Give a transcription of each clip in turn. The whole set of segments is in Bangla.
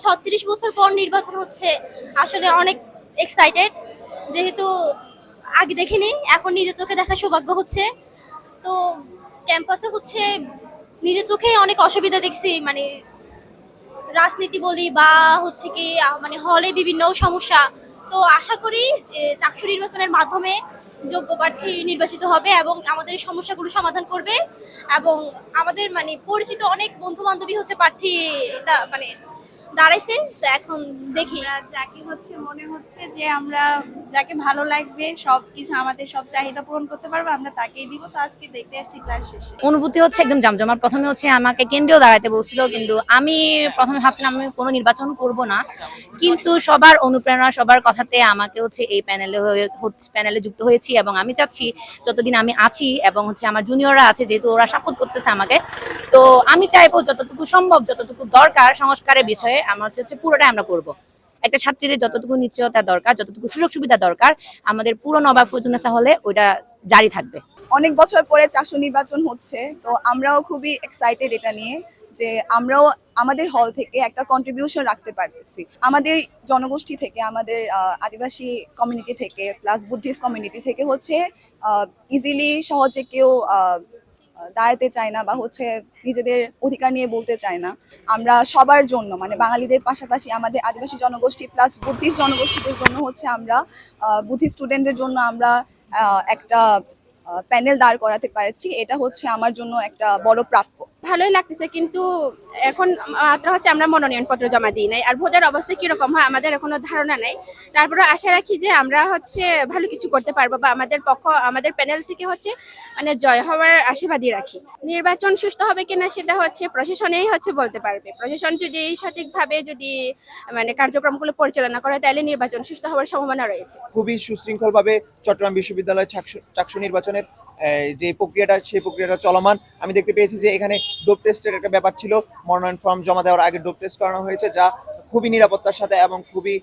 36 বছর পর নির্বাচন হচ্ছে, আসলে অনেক এক্সাইটেড। যেহেতু আগে দেখিনি, এখন নিজের চোখে দেখার সৌভাগ্য হচ্ছে। তো ক্যাম্পাসে হচ্ছে নিজের চোখে অনেক অসুবিধা দেখছি, মানে রাজনীতি বলি বা হচ্ছে কি মানে হলে বিভিন্ন সমস্যা। তো আশা করি যে চাকসু নির্বাচনের মাধ্যমে যোগ্য প্রার্থী নির্বাচিত হবে এবং আমাদের এই সমস্যাগুলো সমাধান করবে। এবং আমাদের মানে পরিচিত অনেক বন্ধু বান্ধবী হচ্ছে প্রার্থী মানে দাঁড়াইছে। তো এখন দেখি যাকে হচ্ছে মনে হচ্ছে যে আমরা যাকে ভালো লাগবে, সব কিছু আমাদের সব চাহিদা পূরণ করতে পারবো, আমরা তাকেই দিব। তো আজকে দেখতে আসছি ক্লাস শেষে। অনুভূতি হচ্ছে একদম জমজমাট। প্রথমে হচ্ছে আমাকে কেন্দ্রীয় দাঁড়াতে বলছিল, কিন্তু আমি প্রথমে ভাবছিলাম আমি কোনো নির্বাচন করব না, কিন্তু সবার অনুপ্রেরণা সবার কথাতে আমাকে হচ্ছে এই প্যানেলে যুক্ত হয়েছি। এবং আমি চাচ্ছি যতদিন আমি আছি এবং হচ্ছে আমার জুনিয়ররা আছে, যেহেতু ওরা সাপোর্ট করতেছে আমাকে, তো আমি চাইবো যতটুকু সম্ভব যতটুকু দরকার সংস্কারের বিষয়ে আমার হচ্ছে পুরোটাই আমরা করব। একটা ছাত্রীদের যতটুকু নিশ্চয়তা দরকার, যতটুকু সুযোগ সুবিধা দরকার, আমাদের পুরো নবাব ফজলুন্নেসা হলে ওইটা জারি থাকবে। অনেক বছর পরে চাকসু নির্বাচন হচ্ছে, তো আমরাও খুবই এক্সাইটেড এটা নিয়ে যে আমরাও আমাদের হল থেকে একটা কন্ট্রিবিউশন রাখতে পারতেছি। আমাদের জনগোষ্ঠী থেকে, আমাদের আদিবাসী কমিউনিটি থেকে প্লাস বুদ্ধিস্ট কমিউনিটি থেকে হচ্ছে ইজিলি সহজে কেউ দাঁড়াতে চায় না বা হচ্ছে নিজেদের অধিকার নিয়ে বলতে চায় না। আমরা সবার জন্য, মানে বাঙালিদের পাশাপাশি আমাদের আদিবাসী জনগোষ্ঠী প্লাস বুদ্ধিস্ট জনগোষ্ঠীদের জন্য হচ্ছে আমরা বুদ্ধিস্ট স্টুডেন্টদের জন্য আমরা একটা প্যানেল দাঁড় করাতে পারছি। এটা হচ্ছে আমার জন্য একটা বড় প্রাপ্য। ভালোই লাগতেছে, কিন্তু এখন মাত্র হচ্ছে আমরা মনোনয়নপত্র জমা দিই নাই, আর ভোটের অবস্থা কিরকম হয় আমাদের এখনো ধারণা নাই। তারপরে আশা রাখি যে আমরা হচ্ছে ভালো কিছু করতে পারবো, বা আমাদের প্যানেল থেকে হচ্ছে মানে জয় হওয়ার আশীর্বাদই রাখি। নির্বাচন সুস্থ হবে কিনা সেটা হচ্ছে প্রশাসনেই হচ্ছে বলতে পারবে। প্রশাসন যদি সঠিকভাবে যদি মানে কার্যক্রমগুলো পরিচালনা করে, তাহলে নির্বাচন সুস্থ হওয়ার সম্ভাবনা রয়েছে। খুবই সুশৃঙ্খলভাবে চট্টগ্রাম বিশ্ববিদ্যালয় চাকসু নির্বাচনের যে প্রক্রিয়াটা, সেই প্রক্রিয়াটা চলমান। আমি দেখতে পেয়েছি যে এখানে ডোপ টেস্টের একটা ব্যাপার ছিল। মনোনয়ন ফর্ম জমা দেওয়ার আগে ডোপ টেস্ট করানো হয়েছে, যা খুবই নিরাপত্তার সাথে এবং খুবই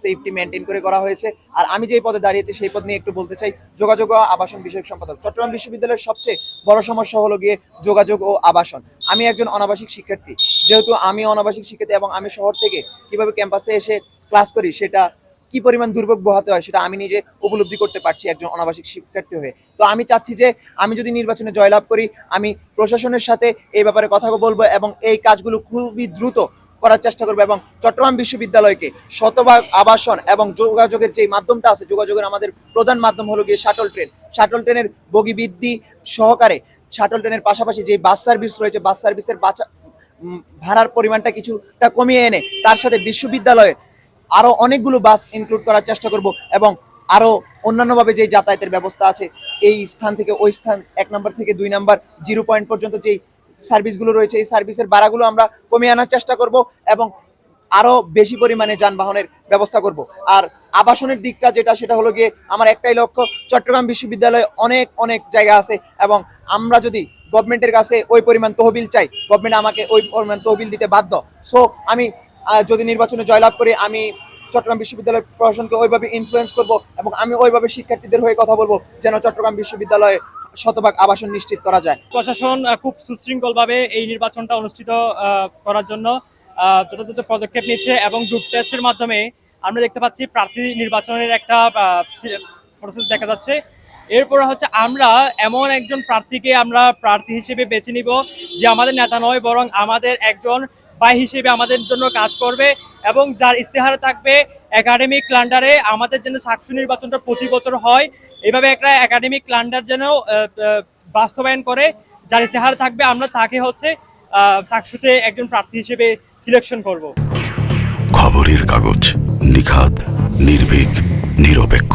সেফটি মেনটেন করে করা হয়েছে। আর আমি যে পদে দাঁড়িয়েছি সেই পদ নিয়ে একটু বলতে চাই। যোগাযোগ ও আবাসন বিষয়ক সম্পাদক। চট্টগ্রাম বিশ্ববিদ্যালয়ের সবচেয়ে বড় সমস্যা হলো গিয়ে যোগাযোগ ও আবাসন। আমি একজন অনাবাসিক শিক্ষার্থী, যেহেতু আমি অনাবাসিক শিক্ষার্থী এবং আমি শহর থেকে কিভাবে ক্যাম্পাসে এসে ক্লাস করি, সেটা কি পরিমাণ দুর্ভোগ পোহাতে হয় সেটা আমি নিজে উপলব্ধি করতে পারছি একজন অনাবাসিক শিক্ষার্থী হয়ে। তো আমি চাচ্ছি যে আমি যদি নির্বাচনে জয়লাভ করি, আমি প্রশাসনের সাথে এই ব্যাপারে কথা বলবো এবং এই কাজগুলো খুবই দ্রুত করার চেষ্টা করবো। এবং চট্টগ্রাম বিশ্ববিদ্যালয়কে শতভাগ আবাসন এবং যোগাযোগের যে মাধ্যমটা আছে, যোগাযোগের আমাদের প্রধান মাধ্যম হলো গিয়ে শাটল ট্রেনের বগি বৃদ্ধি সহকারে শাটল ট্রেনের পাশাপাশি যে বাস সার্ভিস রয়েছে, বাস সার্ভিসের ভাড়ার পরিমাণটা কিছুটা কমিয়ে এনে তার সাথে বিশ্ববিদ্যালয়ের আরো অনেকগুলো বাস ইনক্লুড করার চেষ্টা করব এবং আরো অন্যান্যভাবে যে যাতায়াতের ব্যবস্থা আছে, এই স্থান থেকে ওই স্থান, 1 নম্বর থেকে 2 নম্বর 0 পয়েন্ট পর্যন্ত যেই সার্ভিসগুলো রয়েছে, এই সার্ভিসের ভাড়াগুলো আমরা কমিয়ে আনার চেষ্টা করব এবং আরো বেশি পরিমাণে যানবাহনের ব্যবস্থা করব। আর আবাসনের দিকটা যেটা, সেটা হলো গিয়ে আমার একটাই লক্ষ্য, চট্টগ্রাম বিশ্ববিদ্যালয়ে অনেক অনেক জায়গা আছে এবং আমরা যদি গভর্নমেন্টের কাছে ওই পরিমাণ তহবিল চাই, গভর্নমেন্ট আমাকে ওই পরিমাণ তহবিল দিতে বাধ্য। সো আমি যদি নির্বাচনে জয়লাভ করি, আমি চট্টগ্রাম বিশ্ববিদ্যালয় প্রশাসনকে ওইভাবে ইনফ্লুয়েন্স করব এবং আমি ওইভাবে শিক্ষার্থীদের হয়ে কথা বলবো যেন চট্টগ্রাম বিশ্ববিদ্যালয়ে শতভাগ আবাসন নিশ্চিত করা যায়। প্রশাসন খুব সুশৃঙ্খলভাবে এই নির্বাচনটা অনুষ্ঠিত করার জন্য যথাযথ পদক্ষেপ নিচ্ছে এবং গ্রুপ টেস্টের মাধ্যমে আমরা দেখতে পাচ্ছি প্রার্থী নির্বাচনের একটা প্রসেস দেখা যাচ্ছে। এরপর হচ্ছে আমরা এমন একজন প্রার্থীকে আমরা প্রার্থী হিসেবে বেছে নিব যে আমাদের নেতা নয়, বরং আমাদের একজন ভাই হিসেবে আমাদের জন্য কাজ করবে এবং যার ইস্তেহারে থাকবে একাডেমিক ক্যালেন্ডারে আমাদের যেন চাকসু নির্বাচনটা প্রতি বছর হয়, এইভাবে একটা একাডেমিক ক্যালেন্ডার যেন বাস্তবায়ন করে, যার ইস্তেহারে থাকবে আমরা তাকে হচ্ছে চাকসুতে একজন প্রার্থী হিসেবে সিলেকশন করব। খবরের কাগজ, নিখাত, নির্ভীক, নিরপেক্ষ।